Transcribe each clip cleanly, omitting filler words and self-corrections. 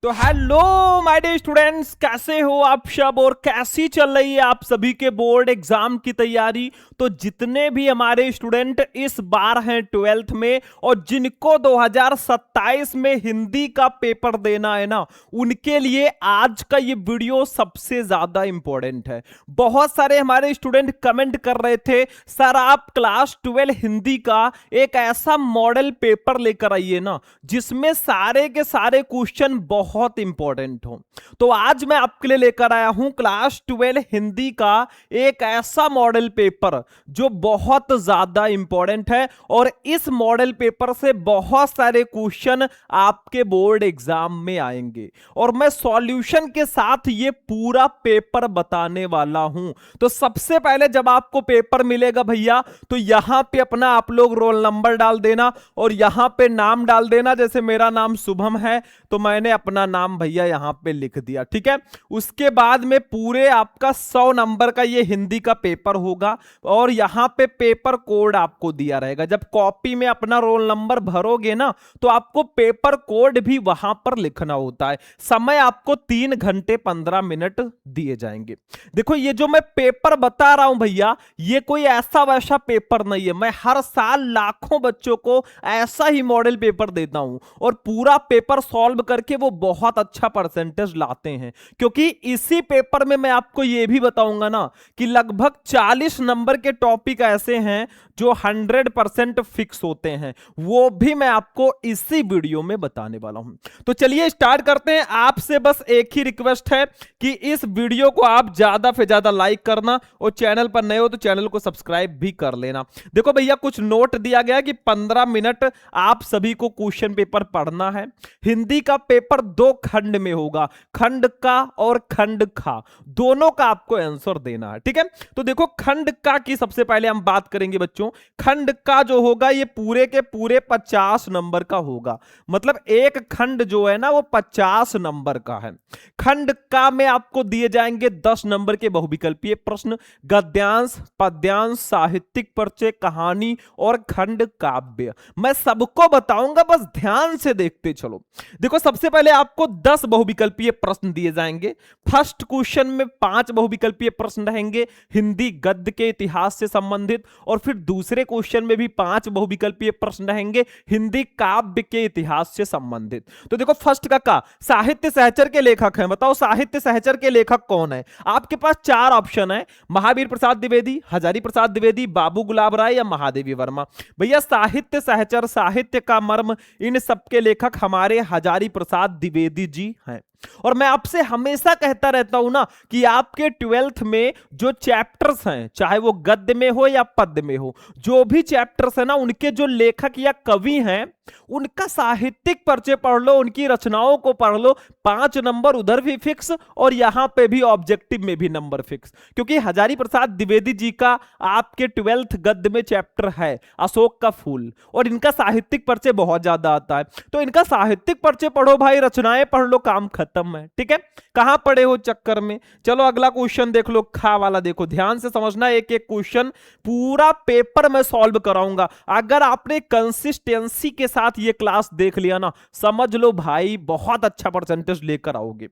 तो hello my dear students, कैसे हो आप सब और कैसी चल रही है आप सभी के बोर्ड एग्जाम की तैयारी। तो जितने भी हमारे स्टूडेंट इस बार हैं 12th में और जिनको 2027 में हिंदी का पेपर देना है ना, उनके लिए आज का ये वीडियो सबसे ज्यादा इंपॉर्टेंट है। बहुत सारे हमारे स्टूडेंट कमेंट कर रहे थे सर आप क्लास 12 हिंदी का एक ऐसा मॉडल पेपर लेकर आइए ना जिसमें सारे के सारे क्वेश्चन बहुत इंपॉर्टेंट हो। तो आज मैं आपके लिए लेकर आया हूं क्लास 12 हिंदी का एक ऐसा मॉडल पेपर जो बहुत ज्यादा इंपॉर्टेंट है और इस मॉडल पेपर से बहुत सारे क्वेश्चन आपके बोर्ड एग्जाम में आएंगे और मैं सॉल्यूशन के साथ ये पूरा पेपर बताने वाला हूं। तो सबसे पहले जब आपको पेपर मिलेगा भैया तो यहां पे अपना आप लोग रोल नंबर डाल देना और यहां पे नाम डाल देना। जैसे मेरा नाम शुभम है तो मैंने अपना नाम भैया यहां पे लिख दिया, ठीक है। उसके बाद में पूरे आपका 100 नंबर का ये हिंदी का पेपर होगा और यहां पे पेपर कोड आपको दिया रहेगा। जब कॉपी में अपना रोल नंबर भरोगे ना तो आपको पेपर कोड भी वहां पर लिखना होता है। समय आपको 3 घंटे 15 मिनट दिए जाएंगे। देखो ये जो मैं पेपर बता रहा हूं भैया, ये कोई ऐसा वैसा पेपर नहीं है। मैं हर साल लाखों बच्चों को ऐसा ही मॉडल पेपर देता हूं और पूरा पेपर सॉल्व करके वो बहुत अच्छा परसेंटेज लाते हैं। क्योंकि इसी पेपर में मैं आपको यह भी बताऊंगा ना कि लगभग 40 नंबर के टॉपिक ऐसे हैं जो 100% फिक्स होते हैं, वो भी मैं आपको इसी वीडियो में बताने वाला हूं। तो चलिए स्टार्ट करते हैं। आपसे बस एक ही रिक्वेस्ट है कि इस वीडियो को आप ज्यादा से ज्यादा लाइक करना और चैनल पर नए हो तो चैनल को सब्सक्राइब भी कर लेना। देखो भैया कुछ नोट दिया गया कि 15 मिनट आप सभी को क्वेश्चन पेपर पढ़ना है। हिंदी का पेपर 2 खंड में होगा, खंड का और खंड खा, दोनों का आपको आंसर देना है, ठीक है। तो देखो खंड का की सबसे पहले हम बात करेंगे बच्चों। खंड का जो होगा ये पूरे के पूरे 50 नंबर का होगा, मतलब एक खंड जो है ना वो 50 नंबर का है। खंड का में आपको दिए जाएंगे 10 नंबर के बहुविकल्पीय प्रश्न, गद्यांश, पद्यांश, साहित्यिक परिचय, कहानी और खंड काव्य। मैं सबको बताऊंगा, बस ध्यान से देखते चलो। देखो सबसे पहले आपको 10 बहुविकल्पीय प्रश्न दिए जाएंगे। फर्स्ट क्वेश्चन में 5 बहुविकल्पीय प्रश्न रहेंगे हिंदी गद्य के इतिहास से संबंधित, और फिर दूसरे क्वेश्चन में भी 5 बहुविकल्पीय प्रश्न रहेंगे हिंदी काव्य के इतिहास से संबंधित। तो देखो फर्स्ट का साहित्य सहचर के लेखक हैं, बताओ साहित्य सहचर के लेखक कौन है। आपके पास 4 ऑप्शन है, महावीर प्रसाद द्विवेदी, हजारी प्रसाद द्विवेदी, बाबू गुलाब राय या महादेवी वर्मा। भैया साहित्य सहचर, साहित्य का मर्म, इन सबके लेखक हमारे हजारी प्रसाद द्विवेदी जी हैं। और मैं आपसे हमेशा कहता रहता हूं ना कि आपके 12th में जो चैप्टर्स हैं, चाहे वो गद्य में हो या पद्य में हो, जो भी चैप्टर्स है ना उनके जो लेखक या कवि हैं उनका साहित्यिक परिचय पढ़ लो, उनकी रचनाओं को पढ़ लो। 5 नंबर उधर भी फिक्स और यहां पे भी ऑब्जेक्टिव में भी नंबर फिक्स। क्योंकि हजारी प्रसाद द्विवेदी जी का आपके 12th गद्य में चैप्टर है अशोक का फूल और इनका साहित्यिक परिचय बहुत ज्यादा आता है। तो इनका साहित्यिक परिचय पढ़ो भाई, रचनाएं पढ़ लो, काम खत्म है, ठीक है। कहां पढ़े हो चक्कर में। चलो अगला क्वेश्चन देख लो, खा वाला। देखो ध्यान से समझना, एक एक क्वेश्चन पूरा पेपर में सॉल्व कराऊंगा। अगर आपने कंसिस्टेंसी के साथ ये क्लास देख लिया ना, समझ लो भाई बहुत अच्छा परसेंटेज लेकर आओगे।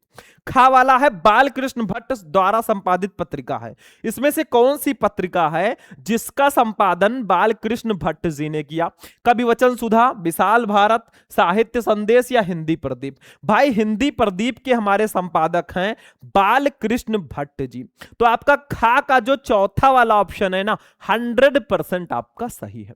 खा वाला है बालकृष्ण भट्ट द्वारा संपादित पत्रिका है। इसमें से कौन सी पत्रिका है जिसका संपादन बालकृष्ण भट्ट जी ने किया। कवि वचन सुधा, विशाल भारत, साहित्य संदेश या हिंदी प्रदीप। भाई हिंदी प्रदीप के हमारे संपादक हैं बालकृष्ण भट्ट जी। तो आपका खा का जो चौथा वाला ऑप्शन है ना 100% आपका सही है।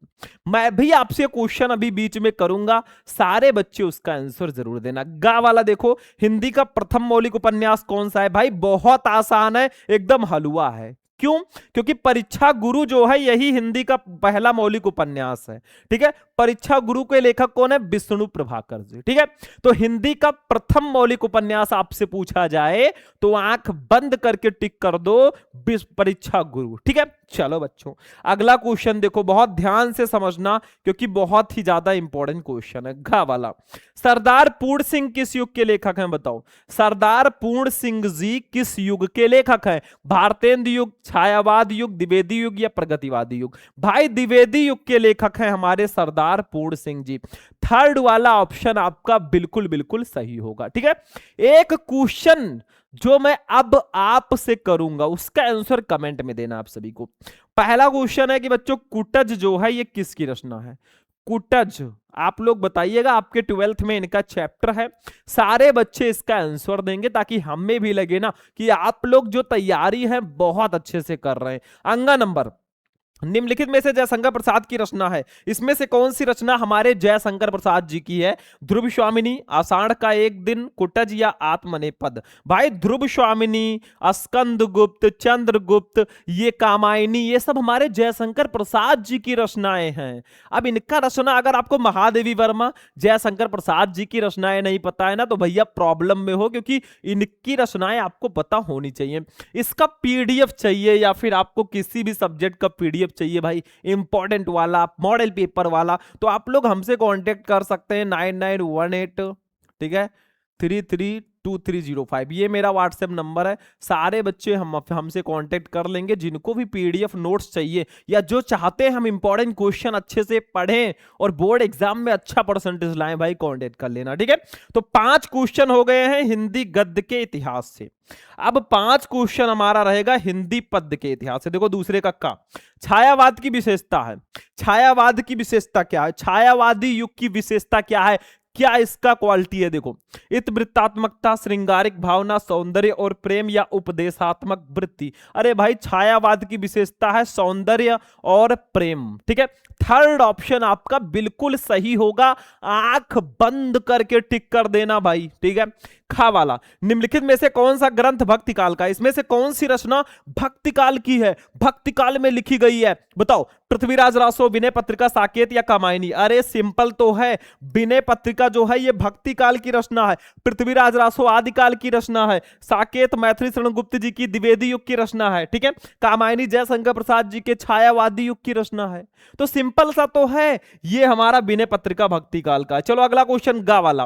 मैं भी आपसे क्वेश्चन अभी बीच में करूंगा, सारे बच्चे उसका आंसर जरूर देना। गा वाला देखो, हिंदी का प्रथम मौलिक उपन्यास कौन सा है। भाई बहुत आसान है, एकदम हलवा है। क्यों? क्योंकि परीक्षा गुरु जो है यही हिंदी का पहला मौलिक उपन्यास है, ठीक है। परीक्षा गुरु के लेखक कौन है? विष्णु प्रभाकर जी, ठीक है। तो हिंदी का प्रथम मौलिक उपन्यास आपसे पूछा जाए तो आंख बंद करके टिक कर दो परीक्षा गुरु, ठीक है। चलो बच्चों अगला क्वेश्चन देखो, बहुत ध्यान से समझना क्योंकि बहुत ही ज्यादा इंपॉर्टेंट क्वेश्चन है। घ वाला, सरदार पूर्ण सिंह किस युग के लेखक हैं? बताओ सरदार पूर्ण सिंह जी किस युग के लेखक हैं? भारतेंदु युग, छायावाद युग, द्विवेदी युग या प्रगतिवादी युग? भाई द्विवेदी युग के लेखक हैं हमारे सरदार पूर्ण सिंह जी। थर्ड वाला ऑप्शन आपका बिल्कुल बिल्कुल सही होगा। ठीक है, एक क्वेश्चन जो मैं अब आपसे करूंगा उसका आंसर कमेंट में देना आप सभी को। पहला क्वेश्चन है कि बच्चों कुटज जो है ये किसकी रचना है? कुटज आप लोग बताइएगा, आपके 12th में इनका चैप्टर है। सारे बच्चे इसका आंसर देंगे ताकि हमें भी लगे ना कि आप लोग जो तैयारी है बहुत अच्छे से कर रहे हैं। अंगा नंबर, निम्नलिखित में से जयशंकर प्रसाद की रचना है, इसमें से कौन सी रचना हमारे जयशंकर प्रसाद जी की है? ध्रुव स्वामिनी, आषाढ़ का एक दिन, कुटज या आत्मनेपद? भाई ध्रुव स्वामिनी, स्कंद गुप्त, चंद्रगुप्त, ये कामायनी, ये सब हमारे जयशंकर प्रसाद जी की रचनाएं हैं। अब इनका रचना अगर आपको महादेवी वर्मा, जयशंकर प्रसाद जी की रचनाएं नहीं पता है ना तो भैया प्रॉब्लम में हो, क्योंकि इनकी रचनाएं आपको पता होनी चाहिए। इसका पीडीएफ चाहिए या फिर आपको किसी भी सब्जेक्ट का पीडीएफ चाहिए भाई, इंपॉर्टेंट वाला, मॉडल पेपर वाला, तो आप लोग हमसे कांटेक्ट कर सकते हैं 9918, ठीक है, 332305, ये मेरा व्हाट्सएप नंबर है। सारे बच्चे हमसे कांटेक्ट कर लेंगे। जिनको भी पीडीएफ नोट्स चाहिए या जो चाहते हैं हम इंपॉर्टेंट क्वेश्चन अच्छे से पढ़ें और बोर्ड एग्जाम में अच्छा परसेंटेज लाएं, भाई कांटेक्ट कर लेना। ठीक है, तो 5 क्वेश्चन हो गए हैं हिंदी गद्य के इतिहास से। अब 5 क्वेश्चन हमारा रहेगा हिंदी पद्य के इतिहास से। देखो दूसरे का छायावाद की विशेषता है। छायावाद की विशेषता क्या है? छायावादी युग की विशेषता क्या है? क्या इसका क्वालिटी है? देखो, इतवृत्तात्मकता, श्रृंगारिक भावना, सौंदर्य और प्रेम या उपदेशात्मक वृत्ति? अरे भाई छायावाद की विशेषता है सौंदर्य और प्रेम। ठीक है, थर्ड ऑप्शन आपका बिल्कुल सही होगा। आंख बंद करके टिक कर देना भाई। ठीक है, खा वाला, निम्नलिखित में से कौन सा ग्रंथ भक्ति काल का? इसमें से कौन सी रचना भक्ति काल की है, भक्ति काल में लिखी गई है? बताओ, पृथ्वीराज रासो, विनय पत्रिका, साकेत या कामायनी? अरे सिंपल तो है, विनय पत्रिका जो है ये भक्ति काल की रचना है, पृथ्वीराज रासो आदिकाल की रचना है, साकेत मैथिली शरण गुप्त जी की द्विवेदी युग की रचना है। ठीक है, कामायनी जयशंकर प्रसाद जी के छायावादी युग की रचना है। तो सिंपल सा तो है, ये हमारा विनय पत्रिका भक्ति काल का। चलो अगला क्वेश्चन गा वाला,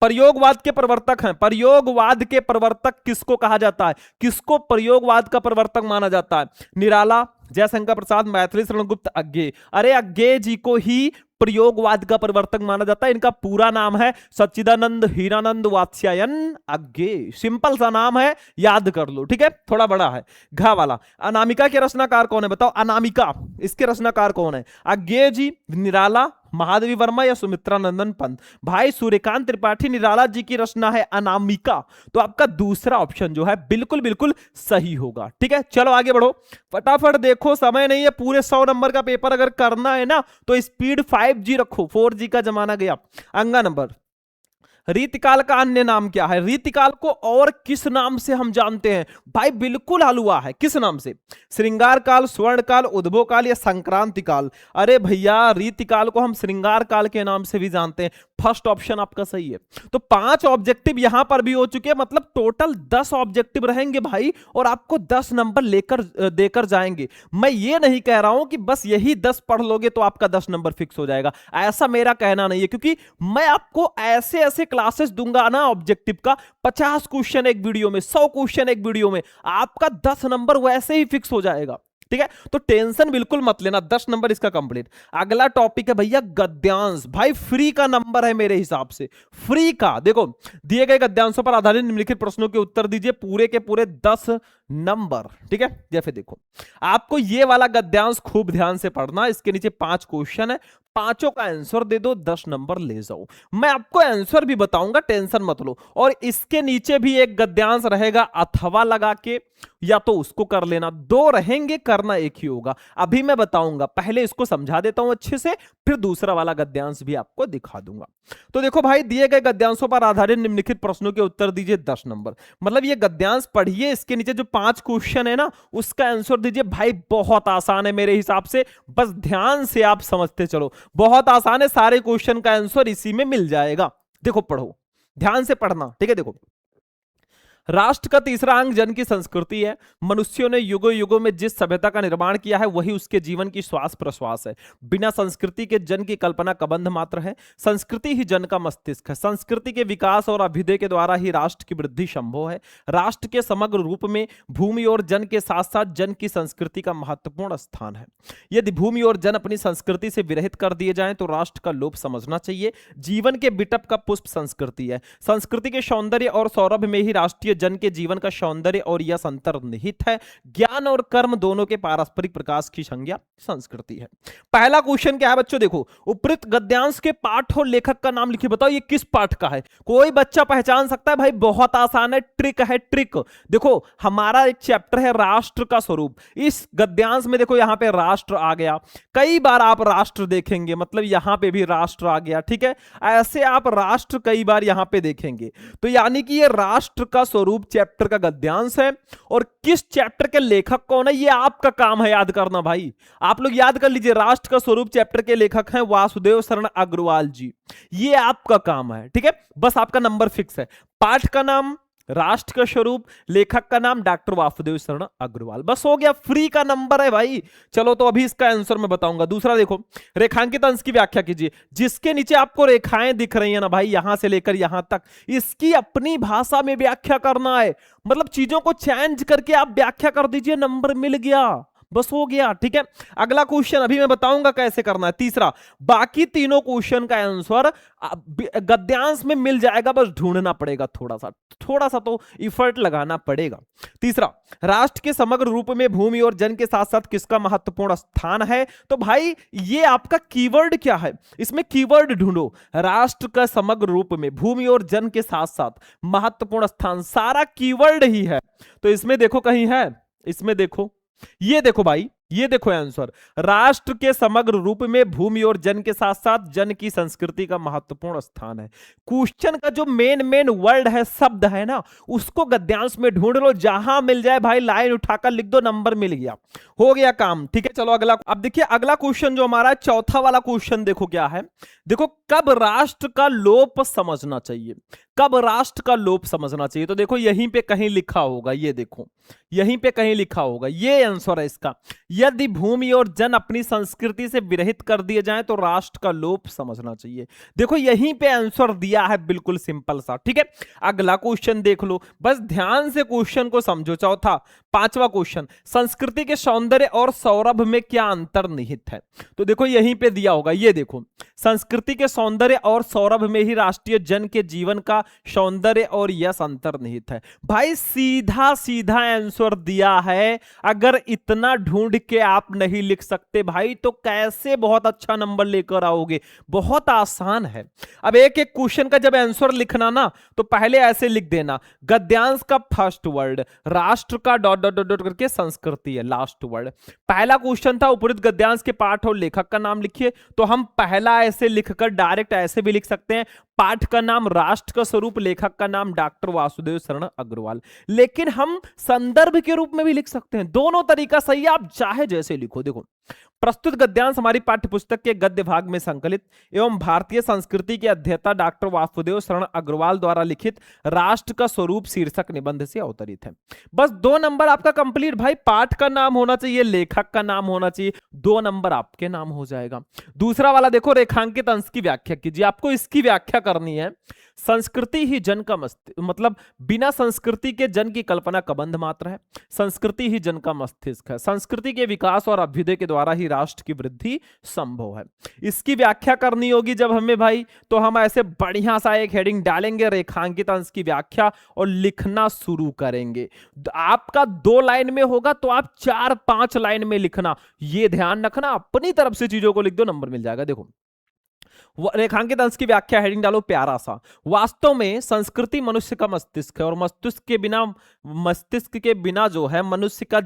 प्रयोगवाद के प्रवर्तक हैं। प्रयोगवाद के प्रवर्तक किसको कहा जाता है? किसको प्रयोगवाद का प्रवर्तक माना जाता है? निराला, जयशंकर प्रसाद, मैथिली शरण गुप्त, अज्ञे? अरे अज्ञे जी को ही प्रयोगवाद का प्रवर्तक माना जाता है। इनका पूरा नाम है सच्चिदानंद हीरानंद वात्स्यायन अज्ञे। सिंपल सा नाम है, याद कर लो। ठीक है, थोड़ा बड़ा है। घा वाला, अनामिका के रचनाकार कौन है? बताओ, अनामिका इसके रचनाकार कौन है? अज्ञे जी, निराला, महादेवी वर्मा या सुमित्रा नंदन पंत? भाई सूर्यकांत त्रिपाठी निराला जी की रचना है अनामिका। तो आपका दूसरा ऑप्शन जो है बिल्कुल बिल्कुल सही होगा। ठीक है, चलो आगे बढ़ो, फटाफट देखो, समय नहीं है। पूरे 100 नंबर का पेपर अगर करना है ना तो स्पीड 5G रखो, 4G का जमाना गया। अंगा नंबर, रीतिकाल का अन्य नाम क्या है? रीतिकाल को और किस नाम से हम जानते हैं? भाई बिल्कुल हलवा है, किस नाम से? श्रृंगार काल, स्वर्ण काल, उद्भव काल या संक्रांति काल? अरे भैया रीतिकाल को हम श्रृंगार काल के नाम से भी जानते हैं। फर्स्ट ऑप्शन आपका सही है। तो 5 ऑब्जेक्टिव यहां पर भी हो चुके हैं, मतलब टोटल 10 ऑब्जेक्टिव रहेंगे भाई, और आपको 10 नंबर लेकर देकर जाएंगे। मैं ये नहीं कह रहा हूं कि बस यही 10 पढ़ लोगे तो आपका 10 नंबर फिक्स हो जाएगा, ऐसा मेरा कहना नहीं है, क्योंकि मैं आपको ऐसे ऐसे क्लासेस दूंगा ना ऑब्जेक्टिव का, 50 क्वेश्चन एक वीडियो में, 100 क्वेश्चन एक वीडियो में, आपका 10 नंबर वैसे ही फिक्स हो जाएगा। ठीक है, तो टेंशन बिल्कुल मत लेना, 10 नंबर इसका कंप्लीट। अगला टॉपिक है भैया गद्यांश। भाई फ्री का नंबर है मेरे हिसाब से, फ्री का। देखो, दिए गए गद्यांशों पर आधारित निम्नलिखित प्रश्नों के उत्तर दीजिए, पूरे के पूरे 10 नंबर। ठीक है, जैसे देखो, आपको ये वाला गद्यांश खूब ध्यान से पढ़ना। इसके नीचे 5 क्वेश्चन है, पांचों का आंसर दे दो, 10 नंबर ले जाओ। मैं आपको आंसर भी बताऊंगा, टेंशन मत लो। और इसके नीचे भी एक गद्यांश रहेगा, अथवा लगा के, या तो उसको कर लेना, 2 रहेंगे, करना एक ही होगा। अभी मैं बताऊंगा, पहले इसको समझा देता हूं अच्छे से, फिर दूसरा वाला गद्यांश भी आपको दिखा दूंगा। तो देखो भाई, दिए गए गद्यांशों पर आधारित निम्नलिखित प्रश्नों के उत्तर दीजिए, 10 नंबर। मतलब ये गद्यांश पढ़िए, इसके नीचे जो 5 क्वेश्चन है ना उसका आंसर दीजिए। भाई बहुत आसान है मेरे हिसाब से, बस ध्यान से आप समझते चलो, बहुत आसान है, सारे क्वेश्चन का आंसर इसी में मिल जाएगा। देखो पढ़ो, ध्यान से पढ़ना। ठीक है, देखो, राष्ट्र का तीसरा अंग जन की संस्कृति है। मनुष्यों ने युगों युगों में जिस सभ्यता का निर्माण किया है वही उसके जीवन की श्वास प्रश्वास है। बिना संस्कृति के जन की कल्पना कबंध मात्र है। संस्कृति ही जन का मस्तिष्क है। संस्कृति के विकास और अभ्युदय के द्वारा ही राष्ट्र की वृद्धि संभव है। राष्ट्र के समग्र रूप में भूमि और जन के साथ साथ जन की संस्कृति का महत्वपूर्ण स्थान है। यदि भूमि और जन अपनी संस्कृति से विरहित कर दिए जाएं तो राष्ट्र का लोप समझना चाहिए। जीवन के बिटप का पुष्प संस्कृति है। संस्कृति के सौंदर्य और सौरभ में ही राष्ट्रीय जन के जीवन का सौंदर्य और यश अंतर्निहित है। ज्ञान और कर्म दोनों के पारस्परिक प्रकाश की संज्ञा संस्कृति है। पहला क्वेश्चन क्या है बच्चों, देखो उपृत गद्यांश के पाठ और लेखक का नाम लिखिए। बताओ ये किस पाठ का है? कोई बच्चा पहचान सकता है? भाई बहुत आसान है, ट्रिक है, ट्रिक। देखो हमारा एक चैप्टर है राष्ट्र का स्वरूप। इस गद्यांश में देखो यहां पे राष्ट्र आ गया, कई बार आप राष्ट्र देखेंगे, मतलब यहां पे भी राष्ट्र आ गया, ठीक है। ऐसे आप राष्ट्र कई बार यहां पे देखेंगे, तो यानी कि ये राष्ट्र का स्वरूप चैप्टर का गद्यांश है। और किस चैप्टर के लेखक कौन है ये आपका काम है याद करना। भाई आप लोग याद कर लीजिए, राष्ट्र का स्वरूप चैप्टर के लेखक हैं वासुदेव शरण अग्रवाल जी। ये आपका काम है, ठीक है। बस आपका नंबर फिक्स है। पाठ का नाम राष्ट्र का स्वरूप, लेखक का नाम डॉक्टर वासुदेव शरण अग्रवाल। बस हो गया, फ्री का नंबर है भाई। चलो तो अभी इसका आंसर मैं बताऊंगा। दूसरा देखो, रेखांकित अंश की व्याख्या कीजिए। जिसके नीचे आपको रेखाएं दिख रही है ना भाई, यहां से लेकर यहां तक, इसकी अपनी भाषा में व्याख्या करना है। मतलब चीजों को चेंज करके आप व्याख्या कर दीजिए, नंबर मिल गया, बस हो गया, ठीक है। अगला क्वेश्चन अभी मैं बताऊंगा कैसे करना है। तीसरा, बाकी तीनों क्वेश्चन का आंसर गद्यांश में मिल जाएगा, बस ढूंढना पड़ेगा, थोड़ा सा तो इफर्ट लगाना पड़ेगा। तीसरा, राष्ट्र के समग्र रूप में भूमि और जन के साथ साथ किसका महत्वपूर्ण स्थान है? तो भाई ये आपका कीवर्ड क्या है, इसमें कीवर्ड ढूंढो। राष्ट्र का समग्र रूप में भूमि और जन के साथ साथ महत्वपूर्ण स्थान, सारा कीवर्ड ही है। तो इसमें देखो कहीं है, इसमें देखो, ये देखो भाई, ये देखो आंसर, राष्ट्र के समग्र रूप में भूमि और जन के साथ साथ जन की संस्कृति का महत्वपूर्ण स्थान है। क्वेश्चन का जो मेन वर्ड है, शब्द है ना, उसको गद्यांश में ढूंढ लो, जहां मिल जाए भाई लाइन उठाकर लिख दो, नंबर मिल गया, हो गया काम, ठीक है। चलो अगला, अब देखिए अगला क्वेश्चन जो हमारा चौथा वाला क्वेश्चन देखो क्या है। देखो कब राष्ट्र का लोप समझना चाहिए, कब राष्ट्र का लोप समझना चाहिए? तो देखो यहीं पे कहीं लिखा होगा, ये देखो यहीं पे कहीं लिखा होगा, ये आंसर है इसका। यदि भूमि और जन अपनी संस्कृति से विरहित कर दिए जाएं तो राष्ट्र का लोप समझना चाहिए। देखो यहीं पे आंसर दिया है, बिल्कुल सिंपल सा, ठीक है। अगला क्वेश्चन देख लो, बस ध्यान से क्वेश्चन को समझो। चौथा, पांचवा क्वेश्चन, संस्कृति के सौंदर्य और सौरभ में क्या अंतर निहित है? तो देखो यहीं पे दिया होगा, ये देखो, संस्कृति के सौंदर्य और सौरभ में ही राष्ट्रीय जन के जीवन का सौंदर्य और यश अंतर्निहित है। भाई सीधा सीधा आंसर दिया है। अगर इतना ढूंढ के आप नहीं लिख सकते भाई तो कैसे बहुत अच्छा नंबर लेकर आओगे? बहुत आसान है। अब एक एक क्वेश्चन का जब आंसर लिखना ना, तो पहले ऐसे लिख देना, गद्यांश का फर्स्ट वर्ड, राष्ट्र का डॉट डॉट डॉट करके संस्कृति है लास्ट वर्ड। पहला क्वेश्चन था उपरोक्त गद्यांश के पाठ और लेखक का नाम लिखिए, तो हम पहला ऐसे लिखकर डायरेक्ट ऐसे भी लिख सकते हैं, पाठ का नाम राष्ट्र का स्वरूप, लेखक का नाम डॉक्टर वासुदेव शरण अग्रवाल। लेकिन हम संदर्भ के रूप में भी लिख सकते हैं, दोनों तरीका सही है, आप चाहे जैसे लिखो। देखो प्रस्तुत गद्यांश हमारी पाठ्यपुस्तक के गद्य भाग में संकलित एवं भारतीय संस्कृति के अध्येता डॉक्टर वासुदेव शरण अग्रवाल द्वारा लिखित राष्ट्र का स्वरूप शीर्षक निबंध से अवतरित है। बस 2 नंबर आपका कंप्लीट। भाई पाठ का नाम होना चाहिए, लेखक का नाम होना चाहिए, 2 नंबर आपके नाम हो जाएगा। दूसरा वाला देखो, रेखांकित अंश की व्याख्या कीजिए। आपको इसकी व्याख्या करनी है। संस्कृति ही जन का मस्तिष्क, मतलब बिना संस्कृति के जन की कल्पना कबंध मात्र है। संस्कृति ही जन का मस्तिष्क है। संस्कृति के विकास और अभ्युदय के द्वारा ही राष्ट्र की वृद्धि संभव है। इसकी व्याख्या करनी होगी जब हमें भाई, तो हम ऐसे बढ़िया सा एक हेडिंग डालेंगे, रेखांकित अंश की व्याख्या, और लिखना शुरू करेंगे। आपका 2 लाइन में होगा तो आप 4-5 लाइन में लिखना, ये ध्यान रखना। अपनी तरफ से चीजों को लिख दो, नंबर मिल जाएगा। देखो रेखांकित अंश की व्याख्या, हेडिंग डालो प्यारा सा, वास्तव में संस्कृति मनुष्य का मस्तिष्क है और मस्तिष्क के बिना जो है मनुष्य के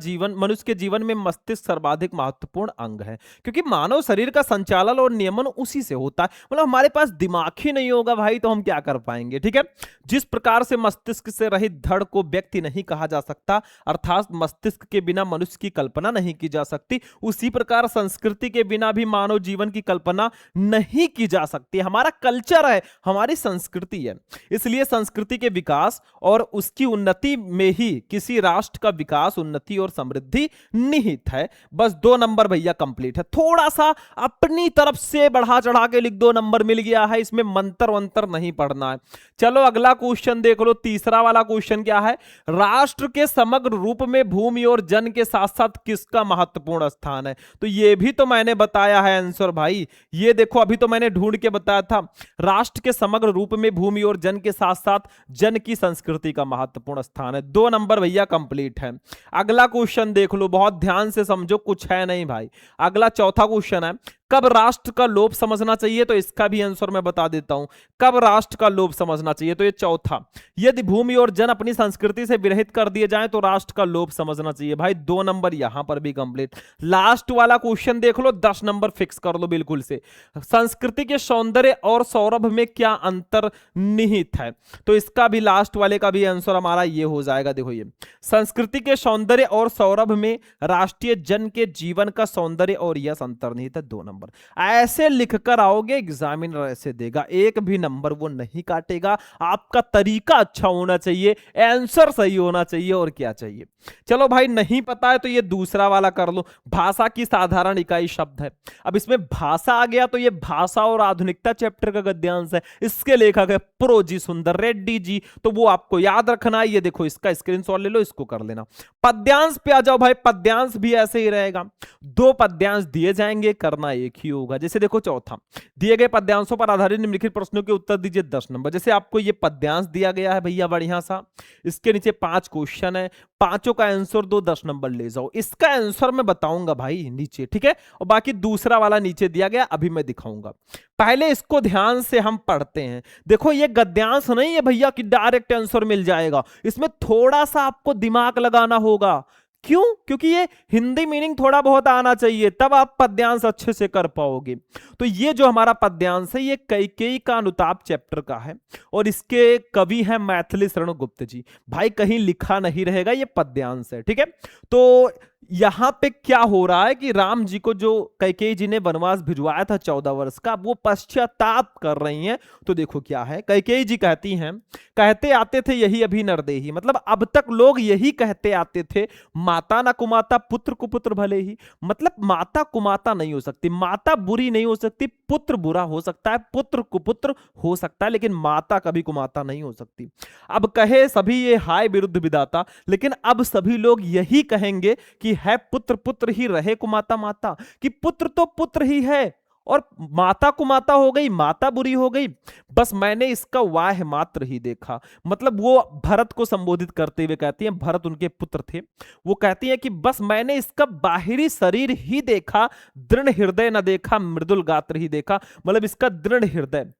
जीवन में मस्तिष्क सर्वाधिक महत्वपूर्ण अंग है, क्योंकि मानव शरीर का संचालन और नियमन उसी से होता है। मतलब हमारे पास दिमाग ही नहीं होगा भाई तो हम क्या कर पाएंगे, ठीक है। जिस प्रकार से मस्तिष्क से रहित धड़ को व्यक्ति नहीं कहा जा सकता, अर्थात मस्तिष्क के बिना मनुष्य की कल्पना नहीं की जा सकती, उसी प्रकार संस्कृति के बिना भी मानव जीवन की कल्पना नहीं की जा सकती है, हमारा कल्चर है, हमारी संस्कृति है। इसलिए संस्कृति के विकास और उसकी उन्नति में ही किसी राष्ट्र का विकास, उन्नति और समृद्धि निहित है। बस 2 नंबर भैया कंप्लीट है। थोड़ा सा अपनी तरफ से बढ़ा चढ़ा के लिख दो, नंबर मिल गया है, इसमें मंत्र वंत्र नहीं पढ़ना है। चलो अगला क्वेश्चन देख लो, तीसरा वाला क्वेश्चन क्या है? राष्ट्र के समग्र रूप में भूमि और जन के साथ साथ किसका महत्वपूर्ण स्थान है? तो ये भी तो मैंने बताया है आंसर भाई, ये देखो अभी तो मैंने ढूंढ के बताया था। राष्ट्र के समग्र रूप में भूमि और जन के साथ साथ जन की संस्कृति का महत्वपूर्ण स्थान है। 2 नंबर भैया कंप्लीट है। अगला क्वेश्चन देख लो, बहुत ध्यान से समझो, कुछ है नहीं भाई। अगला चौथा क्वेश्चन है, कब राष्ट्र का लोभ समझना चाहिए? तो इसका भी आंसर मैं बता देता हूं, कब राष्ट्र का लोभ समझना चाहिए। तो ये चौथा, यदि भूमि और जन अपनी संस्कृति से विरहित कर दिए जाएं तो राष्ट्र का लोभ समझना चाहिए। भाई 2 नंबर यहां पर भी कंप्लीट। लास्ट वाला क्वेश्चन देख लो, 10 नंबर फिक्स कर लो बिल्कुल से। संस्कृति के सौंदर्य और सौरभ में क्या अंतर निहित है? तो इसका भी लास्ट वाले का भी आंसर हमारा ये हो जाएगा। देखो ये संस्कृति के सौंदर्य और सौरभ में राष्ट्रीय जन के जीवन का सौंदर्य और यश अंतर्निहित है। 2 नंबर ऐसे लिखकर आओगे, एग्जामिनर ऐसे देगा, एक भी नंबर वो नहीं काटेगा। आपका तरीका अच्छा होना चाहिए, आंसर सही होना चाहिए, और क्या चाहिए। चलो भाई नहीं पता है तो ये दूसरा वाला कर लो, भाषा की साधारण इकाई शब्द है। अब इसमें भाषा आ गया तो ये भाषा और आधुनिकता चैप्टर का गद्यांश है, इसके लेखक है प्रोजी सुंदर रेड्डी जी, तो वो आपको याद रखना है। ये देखो इसका स्क्रीनशॉट ले लो, इसको कर लेना। पद्यांश पे आ जाओ भाई, पद्यांश भी ऐसे ही रहेगा, 2 पद्यांश दिए जाएंगे, करना एक ही होगा। जैसे देखो चौथा, दिए गए पद्यांशों पर आधारित निम्नलिखित प्रश्नों के उत्तर दीजिए। 10 नंबर। जैसे आपको ये पद्यांश दिया गया है भैया बढ़िया सा, इसके नीचे 5 क्वेश्चन है, पांचों का आंसर दो, 10 नंबर ले जाओ। इसका आंसर मैं बताऊंगा भाई नीचे, ठीक है, और बाकी दूसरा वाला नीचे दिया गया अभी मैं दिखाऊंगा। पहले इसको ध्यान से हम पढ़ते हैं। देखो ये गद्यांश नहीं है भैया कि डायरेक्ट आंसर मिल जाएगा, इसमें थोड़ा सा आपको दिमाग लगाना होगा। क्यों? क्योंकि ये हिंदी मीनिंग थोड़ा बहुत आना चाहिए, तब आप पद्यांश अच्छे से कर पाओगे। तो ये जो हमारा पद्यांश है ये कैकेयी का अनुताप चैप्टर का है, और इसके कवि हैं मैथिली शरण गुप्त जी। भाई कहीं लिखा नहीं रहेगा, ये पद्यांश है, ठीक है। तो यहां पे क्या हो रहा है कि राम जी को जो कैकेयी जी ने वनवास भिजवाया था 14 वर्ष का, वो पश्चाताप कर रही हैं। तो देखो क्या है, कैकेयी जी कहती हैं, कहते आते थे यही अभी नरदेही, मतलब अब तक लोग यही कहते आते थे, माता ना कुमाता पुत्र कुपुत्र भले ही। मतलब माता कुमाता नहीं हो सकती, माता बुरी नहीं हो सकती, पुत्र बुरा हो सकता है, पुत्र कुपुत्र हो सकता है, लेकिन माता कभी कुमाता नहीं हो सकती। अब कहे सभी ये हाय विरुद्ध विधाता, लेकिन अब सभी लोग यही कहेंगे कि है पुत्र पुत्र ही रहे कुमाता माता, कि पुत्र तो पुत्र ही है और माता कुमाता हो गई, माता बुरी हो गई। बस मैंने इसका वाह मात्र ही देखा। मतलब वो भरत को संबोधित करते हुए कहती हैं, भरत उनके पुत्र थे, वो कहती हैं कि बस मैंने इसका बाहरी शरीर ही देखा, दृढ़ हृदय न देखा, मृदुल गात्र ही देखा। मतलब इसका दृढ़ हृदय,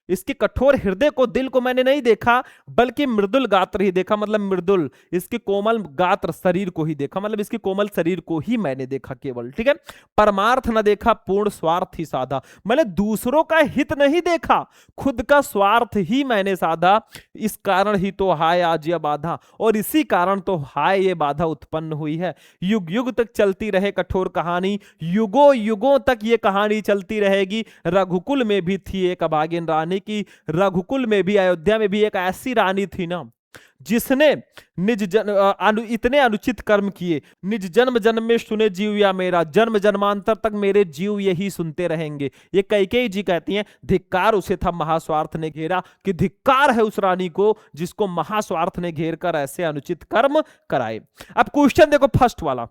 इसके कठोर हृदय को, दिल को मैंने नहीं देखा, बल्कि मृदुल गात्र ही देखा। मतलब मृदुल, इसके कोमल गात्र शरीर को ही देखा, मतलब इसके कोमल शरीर को ही मैंने देखा केवल, ठीक है। परमार्थ न देखा, पूर्ण स्वार्थ ही साधा। मैंने दूसरों का हित नहीं देखा, खुद का स्वार्थ ही मैंने साधा। इस कारण ही तो हाय आज यह बाधा, और इसी कारण तो हाय ये बाधा उत्पन्न हुई है। युग युग तक चलती रहे कठोर कहानी, युगों युगों तक ये कहानी चलती रहेगी। रघुकुल में भी थी एक अभागिन रानी, कि रघुकुल में भी, अयोध्या में भी एक ऐसी रानी थी ना, जिसने इतने अनुचित कर्म किए। निज जन्म जन्म में सुने जीव या मेरा, जन्म जन्मांतर तक मेरे जीव यही सुनते रहेंगे। ये कैकेयी जी कहती हैं, धिक्कार उसे था महास्वार्थ ने घेरा, कि धिक्कार है उस रानी को जिसको महास्वार्थ ने घेर कर ऐसे अनुचित कर्म कराए। अब क्वेश्चन देखो फर्स्ट वाला,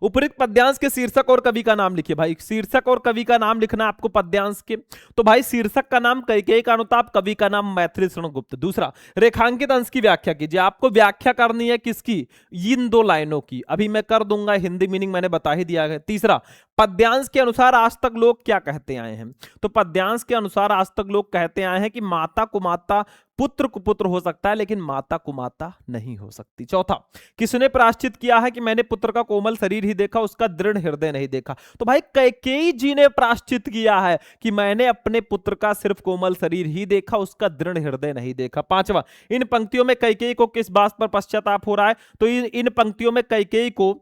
उपयुक्त पद्यांश के शीर्षक और कवि का नाम लिखिए। भाई शीर्षक और कवि का नाम लिखना आपको पद्यांश के, तो भाई शीर्षक का नाम कैकेयी का अनुताप, कवि का नाम मैथिली शरण गुप्त। दूसरा, रेखांकित अंश की व्याख्या कीजिए। आपको व्याख्या करनी है किसकी? इन 2 लाइनों की, अभी मैं कर दूंगा, हिंदी मीनिंग मैंने बता ही दिया है। तीसरा, पद्यांश के अनुसार आज तक लोग क्या कहते आए हैं? तो पद्यांश के अनुसार आज तक लोग कहते आए हैं कि माता कुमाता पुत्र कुपुत्र हो सकता है, लेकिन माता कुमाता नहीं हो सकती। चौथा, किसने प्रायश्चित किया है कि मैंने पुत्र का कोमल शरीर ही देखा, उसका दृढ़ हृदय नहीं देखा? तो भाई कैकेयी जी ने प्रायश्चित किया है कि मैंने अपने पुत्र का सिर्फ कोमल शरीर ही देखा, उसका दृढ़ हृदय नहीं देखा। पांचवा, इन पंक्तियों में कैकेयी को किस बात पर पश्चाताप हो रहा है? तो इन पंक्तियों में कैकेयी को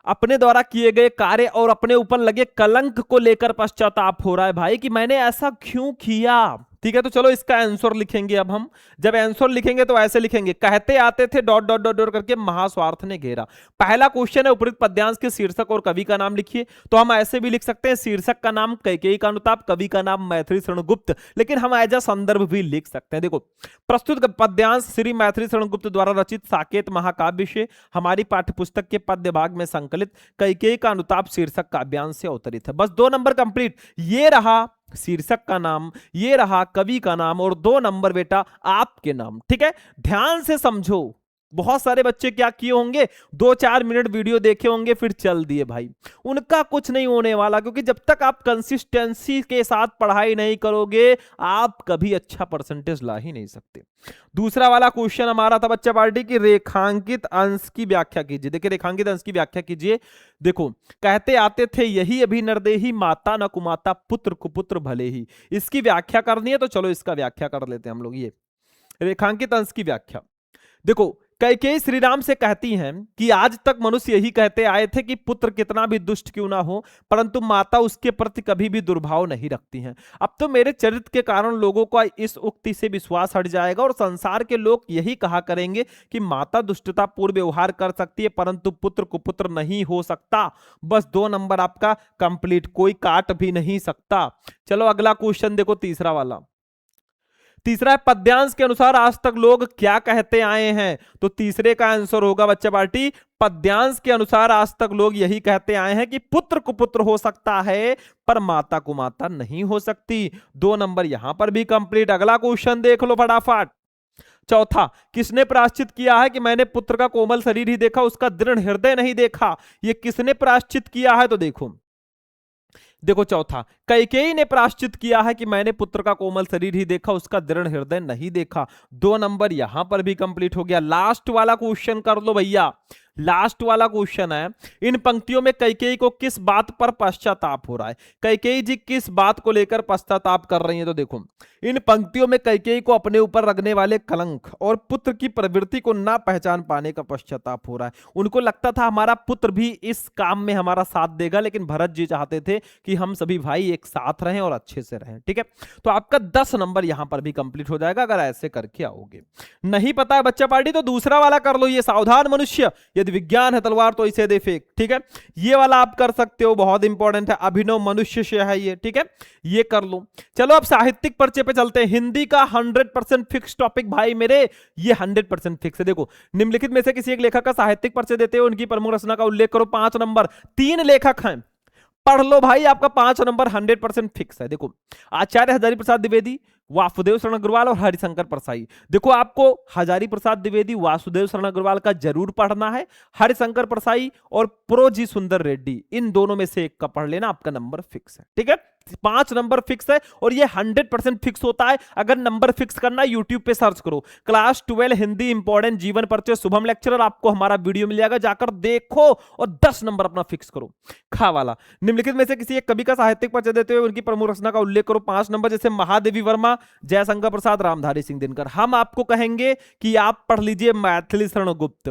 अपने द्वारा किए गए कार्य और अपने ऊपर लगे कलंक को लेकर पश्चाताप हो रहा है भाई कि मैंने ऐसा क्यों किया। ठीक है, तो चलो इसका आंसर लिखेंगे। अब हम जब आंसर लिखेंगे तो ऐसे लिखेंगे, कहते आते थे डॉट डॉट डॉट डॉट करके महास्वार्थ ने घेरा। पहला क्वेश्चन है उपरोक्त पद्यांश के शीर्षक और कवि का नाम लिखिए। तो हम ऐसे भी लिख सकते हैं, शीर्षक का नाम कैकेयी का अनुताप, कवि का नाम मैथिली शरण गुप्त, लेकिन हम एज अ संदर्भ भी लिख सकते हैं। देखो, प्रस्तुत पद्यांश श्री मैथिली शरण गुप्त द्वारा रचित साकेत महाकाव्य से हमारी पाठ्यपुस्तक के पद्य भाग में संकलित कैकेयी का अनुताप शीर्षक काव्यांश से अवतरित है। बस 2 नंबर कंप्लीट। ये रहा शीर्षक का नाम, ये रहा कवि का नाम, और 2 नंबर बेटा आपके नाम। ठीक है, ध्यान से समझो। बहुत सारे बच्चे क्या किए होंगे, 2-4 मिनट वीडियो देखे होंगे फिर चल दिए भाई, उनका कुछ नहीं होने वाला, क्योंकि जब तक आप कंसिस्टेंसी के साथ पढ़ाई नहीं करोगे आप कभी अच्छा परसेंटेज ला ही नहीं सकते। दूसरा वाला क्वेश्चन हमारा था बच्चा पार्टी की, रेखांकित अंश की व्याख्या कीजिए। देखिए, रेखांकित अंश की व्याख्या कीजिए। देखो, कहते आते थे यही अभी नरदेही, माता न कुमाता, पुत्र कुपुत्र भले ही। इसकी व्याख्या करनी है तो चलो इसका व्याख्या कर लेते हैं हम लोग। ये रेखांकित अंश की व्याख्या देखो, कैकेयी श्री राम से कहती हैं कि आज तक मनुष्य यही कहते आए थे कि पुत्र कितना भी दुष्ट क्यों ना हो, परंतु माता उसके प्रति कभी भी दुर्भाव नहीं रखती हैं। अब तो मेरे चरित्र के कारण लोगों का इस उक्ति से विश्वास हट जाएगा और संसार के लोग यही कहा करेंगे कि माता दुष्टता पूर्ण व्यवहार कर सकती है परंतु पुत्र कुपुत्र नहीं हो सकता। बस 2 नंबर आपका कंप्लीट, कोई काट भी नहीं सकता। चलो अगला क्वेश्चन देखो, तीसरा वाला। तीसरा है, पद्यांश के अनुसार आज तक लोग क्या कहते आए हैं। तो तीसरे का आंसर होगा बच्चा पार्टी, पद्यांश के अनुसार आज तक लोग यही कहते आए हैं कि पुत्र कुपुत्र हो सकता है पर माता कुमाता नहीं हो सकती। 2 नंबर यहां पर भी कंप्लीट। अगला क्वेश्चन देख लो फटाफट। चौथा, किसने प्रायश्चित किया है कि मैंने पुत्र का कोमल शरीर ही देखा, उसका दृढ़ हृदय नहीं देखा। ये किसने प्रायश्चित किया है, तो देखो चौथा, कैकेयी ने प्रायश्चित किया है कि मैंने पुत्र का कोमल शरीर ही देखा, उसका दृढ़ हृदय नहीं देखा। 2 नंबर यहां पर भी कंप्लीट हो गया। लास्ट वाला क्वेश्चन कर लो भैया। लास्ट वाला क्वेश्चन है, इन पंक्तियों में कैकेयी को किस बात पर पश्चाताप हो रहा है। कैकेयी जी किस बात को लेकर पश्चाताप कर रही हैं, तो देखो, इन पंक्तियों में कैकेयी को अपने ऊपर लगने वाले कलंक और पुत्र की प्रवृत्ति को ना पहचान पाने का पश्चाताप हो रहा है। उनको लगता था हमारा पुत्र भी इस काम में हमारा साथ देगा, लेकिन भरत जी चाहते थे कि हम सभी भाई एक साथ रहें और अच्छे से रहें। ठीक है, तो आपका 10 नंबर यहां पर भी कंप्लीट हो जाएगा अगर ऐसे करके आओगे। नहीं पता है बच्चा पार्टी तो दूसरा वाला कर लो, ये सावधान मनुष्य यदि विज्ञान है तलवार तो इसे दे फेंक। ठीक है, ये वाला आप कर सकते हो, बहुत इंपॉर्टेंट है, अभिनव मनुष्य से है ये। ठीक है, ये कर लो। चलो अब साहित्यिक पर्चे पे चलते हैं। हिंदी का 100% फिक्स टॉपिक भाई मेरे, ये 100% फिक्स है। देखो, निम्नलिखित में से किसी एक लेखक का साहित्यिक पर्चे देते हो, उनकी प्रमुख रचना का उल्लेख करो। 5 नंबर, 3 लेखक हैं, पढ़ लो भाई, आपका 5 नंबर 100% फिक्स है। देखो, आचार्य हजारी प्रसाद द्विवेदी, वासुदेव शरण अग्रवाल और हरिशंकर परसाई। देखो, आपको हजारी प्रसाद द्विवेदी, वासुदेव शरण अग्रवाल का जरूर पढ़ना है। हरिशंकर परसाई और प्रोजी सुंदर रेड्डी, इन दोनों में से एक का पढ़ लेना, आपका नंबर फिक्स है। ठीक है, 5 नंबर फिक्स है और ये 100% फिक्स होता है। अगर नंबर फिक्स करना यूट्यूब पे सर्च करो, क्लास 12 हिंदी इंपॉर्टेंट जीवन परिचय शुभम लेक्चरर, आपको हमारा वीडियो मिल जाएगा, जाकर देखो और 10 नंबर अपना फिक्स करो। खा वाला, निम्नलिखित में से किसी एक कवि का साहित्यिक परिचय देते हुए उनकी प्रमुख रचना का उल्लेख करो। 5 नंबर, जैसे महादेवी वर्मा, जयशंकर प्रसाद, रामधारी सिंह दिनकर। हम आपको कहेंगे कि आप पढ़ लीजिए मैथिली शरण गुप्त,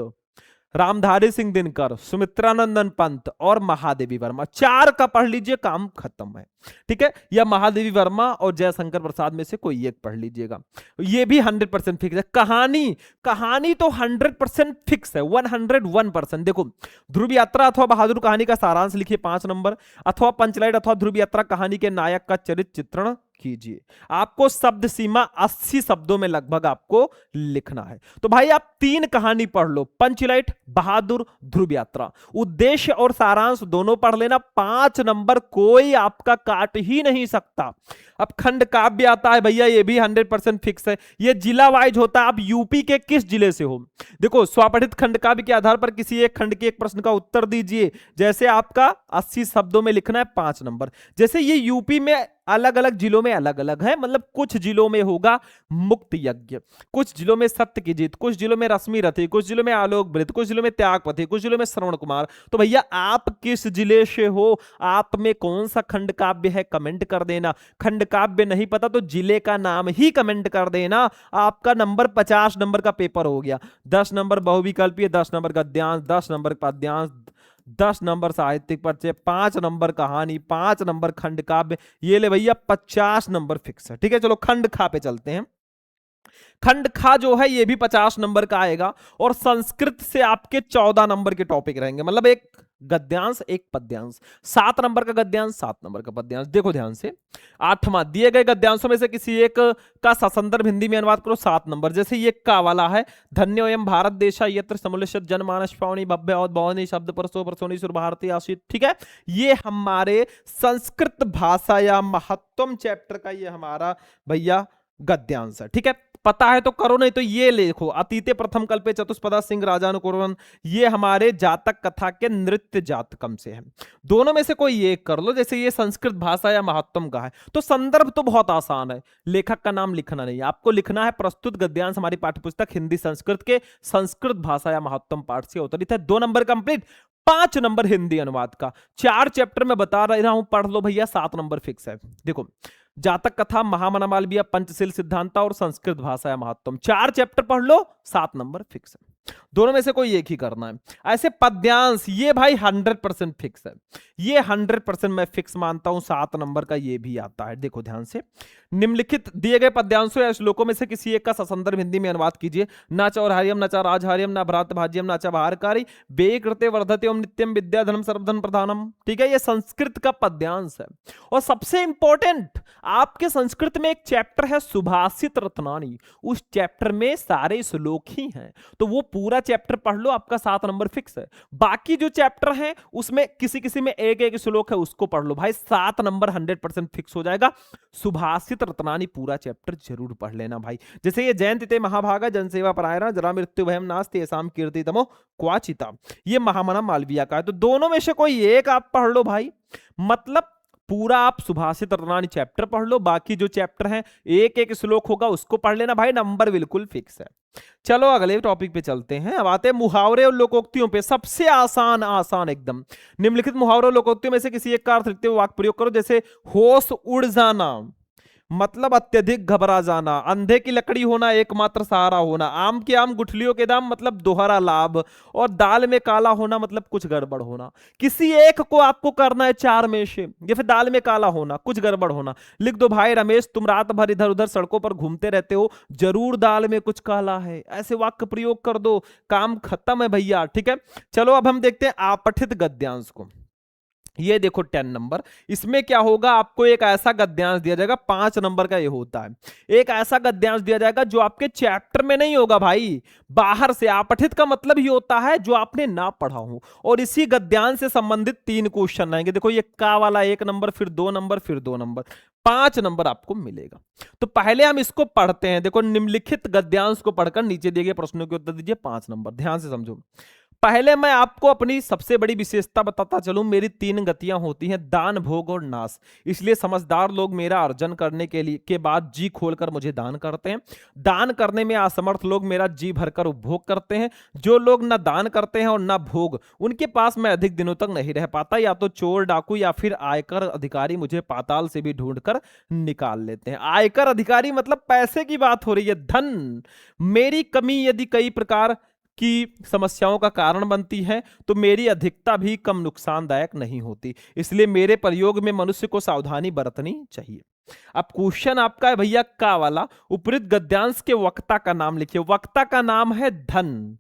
रामधारी सिंह दिनकर, सुमित्रानंदन पंत और महादेवी वर्मा। 4 का पढ़ लीजिए, काम खत्म है। ठीक है, या महादेवी वर्मा और जयशंकर प्रसाद में से कोई एक पढ़ लीजिएगा। ये भी 100% फिक्स है। कहानी तो 100% फिक्स है, 101%। देखो, ध्रुव यात्रा अथवा बहादुर कहानी का सारांश लिखिए 5 नंबर, अथवा पंचलाइट अथवा ध्रुव यात्रा कहानी के नायक का चरित्र चित्रण कीजिए। आपको शब्द सीमा 80 शब्दों में लगभग आपको लिखना है। तो भाई आप 3 कहानी पढ़ लो, पंचलाइट, बहादुर, ध्रुव यात्रा। उद्देश्य और सारांश दोनों पढ़ लेना। 5 नंबर कोई आपका काट ही नहीं सकता। अब खंड काव्य आता है भैया, ये भी 100% फिक्स है। ये जिला वाइज होता है, आप यूपी के किस जिले से हो। देखो, स्वपठित खंड काव्य के आधार पर किसी एक खंड के एक प्रश्न का उत्तर दीजिए। जैसे आपका 80 शब्दों में लिखना है 5 नंबर। जैसे ये यूपी में अलग अलग जिलों में अलग अलग है, मतलब कुछ जिलों में होगा मुक्त यज्ञ, कुछ जिलों में सत्य की जीत, कुछ जिलों में रश्मि रथी, कुछ जिलों में आलोक वृत्त, कुछ जिलों में त्यागपति, कुछ जिलों में श्रवण कुमार। तो भैया आप किस जिले से हो, आप में कौन सा खंड काव्य है, कमेंट कर देना। खंड काव्य नहीं पता तो जिले का नाम ही कमेंट कर देना। आपका नंबर 50 नंबर का पेपर हो गया। 10 नंबर बहुविकल्पीय, 10 नंबर गद्यांश, 10 नंबर पद्यांश, 10 नंबर साहित्यिक परिचय, 5 नंबर कहानी, 5 नंबर खंड काव्य, ये ले भैया 50 नंबर फिक्स है। ठीक है, चलो खंड खा पे चलते हैं। खंड खा जो है ये भी 50 नंबर का आएगा, और संस्कृत से आपके 14 नंबर के टॉपिक रहेंगे, मतलब एक गद्यांश एक पद्यांश, 7 नंबर का गद्यांश 7 नंबर का पद्यांश। देखो ध्यान से, 8वां, दिए गए गद्यांशों में से किसी एक का ससंदर्भ हिंदी में अनुवाद करो, 7 नंबर। जैसे ये का वाला है, धन्योयम भारत देशा यत्र समुलिशत जनमानस पावनी भव्य और भवनी शब्द परसो परसोनी सुर भारती आशित। ठीक है, ये हमारे संस्कृत भाषा या महत्वम चैप्टर का ये हमारा भैया गद्यांश है। ठीक है, पता है तो करो, नहीं तो ये देखो, अतीते प्रथम कल्पे चतुष्पदा सिंह राजानुकुर्वन, ये हमारे जातक कथा के नृत्य जातकम से है। दोनों में से कोई एक कर लो, जैसे ये संस्कृत भाषा या महत्वम का है, तो संदर्भ तो बहुत आसान है, लेखक का नाम लिखना नहीं, आपको लिखना है प्रस्तुत गद्यांश हमारी पाठ्यपुस्तक हिंदी संस्कृत के संस्कृत भाषा या महत्वम पाठ से अवतरित है। 2 नंबर कंप्लीट, 5 नंबर हिंदी अनुवाद का। 4 चैप्टर में बता रहा हूं, पढ़ लो भैया, 7 नंबर फिक्स है। देखो, जातक कथा, महामना मालवीय, पंचशील सिद्धांता और संस्कृत भाषा या महत्वम, 4 चैप्टर पढ़ लो, 7 नंबर फिक्स है। दोनों में से कोई एक ही करना है। ऐसे पद्यांश, ये भाई 100% फिक्स है, ये 100% मैं फिक्स मानता हूं, 7 नंबर का ये भी आता है। देखो ध्यान से, निम्नलिखित दिए गए पद्यांशों या श्लोकों में से किसी एक का ससंदर्भ हिंदी में अनुवाद कीजिए। न चौरार्यम, न च राजहार्यम, न भ्रात भाज्यम, न च भारकारी, बे कृते वर्धते ओम नित्यम विद्या धनम सर्वधन प्रधानम। ठीक है, ये संस्कृत का पद्यांश है। और सबसे इंपॉर्टेंट, आपके संस्कृत में एक चैप्टर है सुभाषित रत्नानी, उस चैप्टर में सारे श्लोक ही हैं, तो वो पूरा चैप्टर पढ़ लो, आपका 7 नंबर फिक्स है। बाकी जो चैप्टर हैं उसमें किसी किसी में एक एक श्लोक है, उसको पढ़ लो भाई, 7 नंबर 100% फिक्स हो जाएगा। सुभाषित रत्नानी पूरा चैप्टर जरूर पढ़ लेना भाई। जैसे ये जयंती ते महाभागा जनसेवा परायणा जरा मृत्यु भयम नास्ति येषां कीर्ति तमो क्वाचिता, ये महामना मालवीय का है। तो दोनों में से कोई एक आप पढ़ लो भाई, मतलब पूरा आप सुभाषित रत्नानी चैप्टर पढ़ लो, बाकी जो चैप्टर हैं एक एक श्लोक होगा उसको पढ़ लेना भाई, नंबर बिल्कुल फिक्स है। चलो अगले टॉपिक पे चलते हैं। अब आते हैं मुहावरे और लोकोक्तियों पे, सबसे आसान आसान एकदम। निम्नलिखित मुहावरे और लोकोक्तियों में से किसी एक का अर्थ लिखते हुए वाक्य प्रयोग करो। जैसे होश उड़ जाना मतलब अत्यधिक घबरा जाना, अंधे की लकड़ी होना एकमात्र सहारा होना, आम के आम गुठलियों के दाम मतलब दोहरा लाभ, और दाल में काला होना मतलब कुछ गड़बड़ होना। किसी एक को आपको करना है 4 में से, या फिर दाल में काला होना, कुछ गड़बड़ होना। लिख दो, भाई रमेश तुम रात भर इधर उधर सड़कों पर घूमते रहते हो, जरूर दाल में कुछ काला है। ऐसे वाक्य प्रयोग कर दो, काम खत्म है भैया। ठीक है, चलो अब हम देखते हैं आपठित गद्यांश को। ये देखो 10 नंबर, इसमें क्या होगा, आपको एक ऐसा गद्यांश दिया जाएगा, 5 नंबर का ये होता है, एक ऐसा गद्यांश दिया जाएगा जो आपके चैप्टर में नहीं होगा भाई, बाहर से। आपठित का मतलब ही होता है जो आपने ना पढ़ा हो, और इसी गद्यांश से संबंधित 3 क्वेश्चन आएंगे। देखो, ये का वाला 1 नंबर, फिर 2 नंबर, फिर 2 नंबर, 5 नंबर आपको मिलेगा। तो पहले हम इसको पढ़ते हैं। देखो, निम्नलिखित गद्यांश को पढ़कर नीचे दिए गए प्रश्नों के उत्तर दीजिए, 5 नंबर, ध्यान से समझो। पहले मैं आपको अपनी सबसे बड़ी विशेषता बताता चलूं, मेरी 3 गतियां होती हैं, दान, भोग और नाश। इसलिए समझदार लोग मेरा अर्जन करने के बाद जी खोलकर मुझे दान करते हैं। दान करने में असमर्थ लोग मेरा जी भरकर उपभोग करते हैं। जो लोग ना दान करते हैं और ना भोग, उनके पास मैं अधिक दिनों तक नहीं रह पाता। या तो चोर, डाकू या फिर आयकर अधिकारी मुझे पाताल से भी ढूंढकर निकाल लेते हैं। आयकर अधिकारी मतलब पैसे की बात हो रही है, धन। मेरी कमी यदि कई प्रकार की समस्याओं का कारण बनती है तो मेरी अधिकता भी कम नुकसानदायक नहीं होती। इसलिए मेरे प्रयोग में मनुष्य को सावधानी बरतनी चाहिए। अब क्वेश्चन आपका है भैया का वाला, उपरीत गद्यांश के वक्ता का नाम लिखिए। वक्ता का नाम है धन,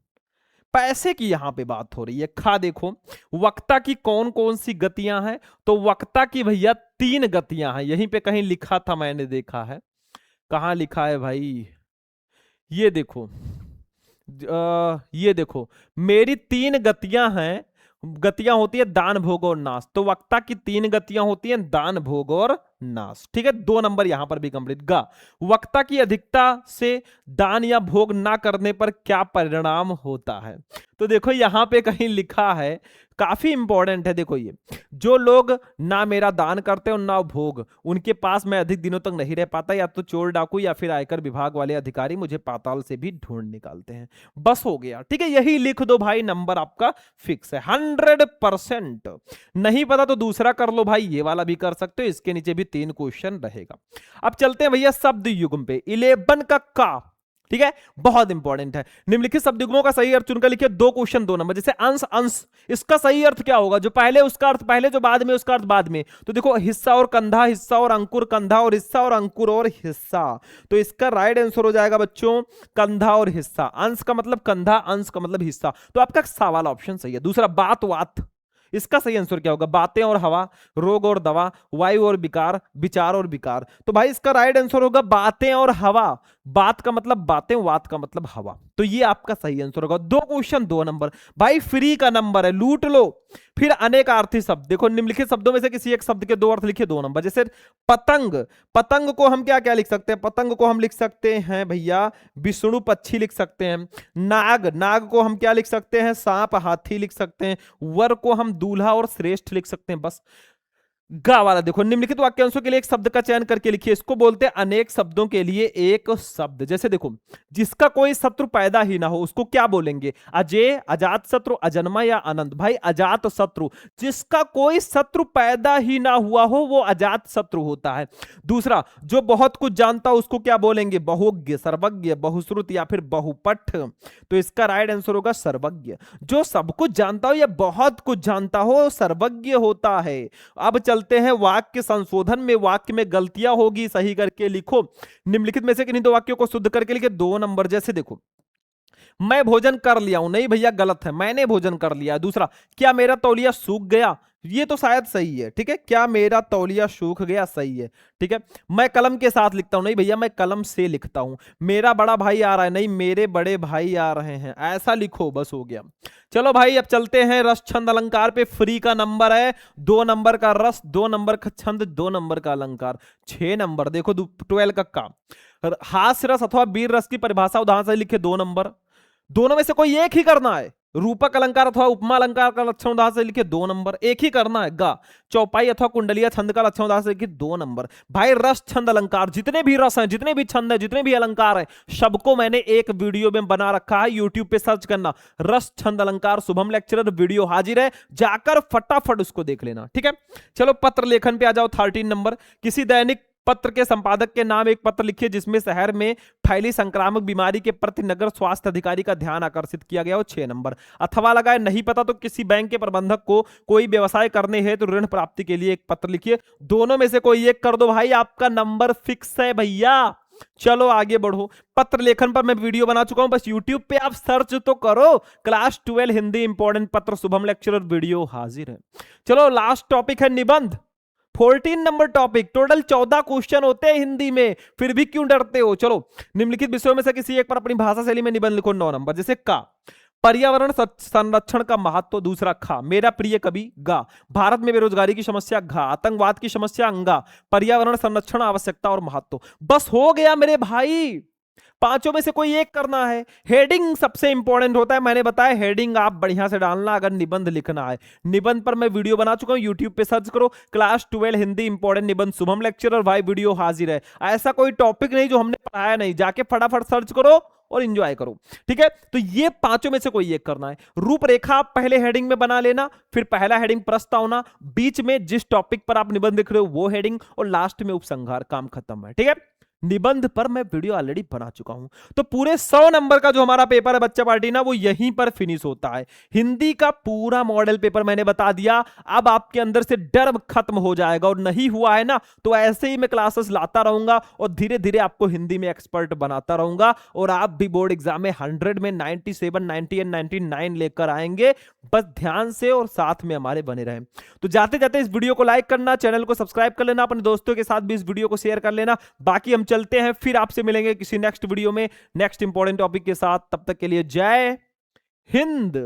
पैसे की यहां पे बात हो रही है। खा देखो, वक्ता की कौन कौन सी गतियां हैं, तो वक्ता की भैया 3 गतियां हैं। यहीं पे कहीं लिखा था, मैंने देखा है, कहां लिखा है भाई, ये देखो, ये देखो, मेरी 3 गतियां हैं। गतियां होती है दान, भोग और नाश। तो वक्ता की 3 गतियां होती हैं, दान, भोग और नाश। ठीक है, 2 नंबर यहां पर भी कंप्लीट। गा, वक्ता की अधिकता से दान या भोग ना करने पर क्या परिणाम होता है। तो देखो यहां पे कहीं लिखा है, काफी इंपॉर्टेंट है। देखो, ये जो लोग ना मेरा दान करते और ना भोग, उनके पास मैं अधिक दिनों तक नहीं रह पाता। या तो चोर, डाकू या फिर आयकर विभाग वाले अधिकारी मुझे पाताल से भी ढूंढ निकालते हैं। बस हो गया। ठीक है, यही लिख दो भाई, नंबर आपका फिक्स है 100%। नहीं पता तो दूसरा कर लो भाई, ये वाला भी कर सकते हो, इसके नीचे भी 3 क्वेश्चन रहेगा। अब चलते हैं भैया शब्द युग्म पे। 11 का ठीक है, बहुत इंपॉर्टेंट है। निम्नलिखित शब्द युग्मों का सही अर्थ चुनकर लिखिए, 2 क्वेश्चन 2 नंबर। जैसे अंश अंश, इसका सही अर्थ क्या होगा? जो पहले उसका अर्थ पहले, जो बाद में उसका अर्थ बाद में। तो देखो, हिस्सा और कंधा, हिस्सा और अंकुर, कंधा और हिस्सा, और अंकुर और हिस्सा। तो इसका राइट आंसर हो जाएगा बच्चों कंधा और हिस्सा। अंश का मतलब कंधा, अंश का मतलब हिस्सा। तो आपका सा वाला ऑप्शन सही है। दूसरा बात वात, इसका सही आंसर क्या होगा? बातें और हवा, रोग और दवा, वायु और विकार, विचार और विकार। तो भाई इसका राइट आंसर होगा बातें और हवा। बात का मतलब बातें, वात का मतलब हवा। तो ये आपका सही आंसर होगा। 2 क्वेश्चन 2 नंबर। भाई फ्री का नंबर है, लूट लो। फिर अनेकार्थी शब्द, देखो निम्नलिखित शब्दों में से किसी एक शब्द के 2 अर्थ लिखिए, 2 नंबर। जैसे पतंग, पतंग को हम क्या क्या लिख सकते हैं? पतंग को हम लिख सकते हैं भैया विष्णु पक्षी लिख सकते हैं। नाग, नाग को हम क्या लिख सकते हैं? सांप हाथी लिख सकते हैं। वर को हम दूल्हा और श्रेष्ठ लिख सकते हैं। बस गा वाला देखो, निम्नलिखित वाक्यांशों के लिए एक शब्द का चयन करके लिखिए। इसको बोलते हैं अनेक शब्दों के लिए एक शब्द। जैसे देखो, जिसका कोई शत्रु पैदा ही ना हो उसको क्या बोलेंगे? अजय, अजात शत्रु, अजन्मा या अनंत? भाई अजात शत्रु, जिसका कोई शत्रु पैदा ही ना हुआ हो वो अजात शत्रु होता है। दूसरा, जो बहुत कुछ जानता हो उसको क्या बोलेंगे? बहुज्ञ, सर्वज्ञ, बहुश्रुत या फिर बहुपठ। तो इसका राइट आंसर होगा सर्वज्ञ। जो सब कुछ जानता हो या बहुत कुछ जानता हो सर्वज्ञ होता है। अब चलते हैं वाक्य संशोधन में, वाक्य में गलतियां होगी सही करके लिखो। निम्नलिखित में से किन्हीं 2 वाक्यों को शुद्ध करके लिखे, 2 नंबर। जैसे देखो, मैं भोजन कर लिया हूं, नहीं भैया गलत है, मैंने भोजन कर लिया। दूसरा, क्या मेरा तौलिया सूख गया? ये तो शायद सही है, ठीक है। क्या मेरा तौलिया सूख गया? सही है, ठीक है। मैं कलम के साथ लिखता हूं, नहीं भैया मैं कलम से लिखता हूं। मेरा बड़ा भाई आ रहा है, नहीं मेरे बड़े भाई आ रहे हैं। ऐसा लिखो, बस हो गया। चलो भाई अब चलते हैं रस छंद अलंकार पे। फ्री का नंबर है, 2 नंबर का रस, 2 नंबर का छंद, 2 नंबर का अलंकार, 6 नंबर। देखो 12 का काम। हास्य रस अथवा वीर रस की परिभाषा उदाहरण से लिखे, 2 नंबर। दोनों में से कोई एक ही करना है। रूपक अलंकार अथवा उपमा अलंकार का लक्षण उदाहरण से लिखिए, 2 नंबर। एक ही करना है। गा, चौपाई अथवा कुंडलिया छंद का लक्षण उदाहरण से लिखिए, 2 नंबर। भाई रस छंद अलंकार, जितने भी रस हैं, जितने भी छंद हैं, जितने भी अलंकार हैं, सबको मैंने एक वीडियो में बना रखा है। यूट्यूब पे सर्च करना रस छंद अलंकार शुभम लेक्चरर, वीडियो हाजिर है, जाकर फटाफट उसको देख लेना, ठीक है। चलो पत्र लेखन पे आ जाओ, 13 नंबर। किसी दैनिक पत्र के संपादक के नाम एक पत्र लिखिए जिसमें शहर में फैली संक्रामक बीमारी के प्रति नगर स्वास्थ्य अधिकारी का ध्यान आकर्षित किया गया हो, 6 नंबर। अथवा लगाए, नहीं पता तो किसी बैंक के प्रबंधक को कोई व्यवसाय करने है तो ऋण प्राप्ति के लिए एक पत्र लिखिए। दोनों में से कोई एक कर दो भाई, आपका नंबर फिक्स है भैया। चलो आगे बढ़ो। पत्र लेखन पर मैं वीडियो बना चुका हूं, बस YouTube पे आप सर्च तो करो, क्लास 12 हिंदी इंपॉर्टेंट पत्र शुभम लेक्चरर, वीडियो हाजिर है। चलो लास्ट टॉपिक है निबंध, 14 नंबर टॉपिक। टोटल 14 क्वेश्चन होते हैं हिंदी में, फिर भी क्यों डरते हो? चलो, निम्नलिखित विषयों में से किसी एक पर अपनी भाषा शैली में निबंध लिखो, 9 नंबर। जैसे का, पर्यावरण संरक्षण का महत्व। दूसरा, खा, मेरा प्रिय कवि। गा, भारत में बेरोजगारी की समस्या। घा, आतंकवाद की समस्या। अंगा, पर्यावरण संरक्षण आवश्यकता और महत्व। बस हो गया मेरे भाई, 5 में से कोई एक करना है। हेडिंग सबसे इंपॉर्टेंट होता है, मैंने बताया हेडिंग आप बढ़िया से डालना अगर निबंध लिखना है। निबंध पर मैं वीडियो बना चुका हूं, यूट्यूब पे सर्च करो क्लास 12 हिंदी इंपॉर्टेंट निबंध शुभम लेक्चरर, भाई वीडियो हाजिर है। ऐसा कोई टॉपिक नहीं जो हमने पढ़ाया नहीं, जाके फटाफट सर्च करो और एंजॉय करो, ठीक है। तो ये 5 में से कोई एक करना है। रूपरेखा आप पहले हेडिंग में बना लेना, फिर पहला हेडिंग प्रस्तावना, बीच में जिस टॉपिक पर आप निबंध लिख रहे हो वो हेडिंग, और लास्ट में उपसंहार, काम खत्म है, ठीक है। निबंध पर मैं वीडियो ऑलरेडी बना चुका हूं। तो पूरे 100 नंबर का जो हमारा पेपर है बच्चा पार्टी ना, वो यहीं पर फिनिश होता है। हिंदी का पूरा मॉडल पेपर मैंने बता दिया। अब आपके अंदर से डर खत्म हो जाएगा, और नहीं हुआ है ना तो ऐसे ही मैं क्लासेस लाता रहूंगा और धीरे धीरे आपको हिंदी में एक्सपर्ट बनाता रहूंगा, और आप भी बोर्ड एग्जाम में 100 में 97, 90 एंड 99 लेकर आएंगे। बस ध्यान से और साथ में हमारे बने रहें। तो जाते जाते इस वीडियो को लाइक करना, चैनल को सब्सक्राइब कर लेना, अपने दोस्तों के साथ भी इस वीडियो को शेयर कर लेना। बाकी हम चलते हैं, फिर आपसे मिलेंगे किसी नेक्स्ट वीडियो में नेक्स्ट इंपॉर्टेंट टॉपिक के साथ। तब तक के लिए जय हिंद।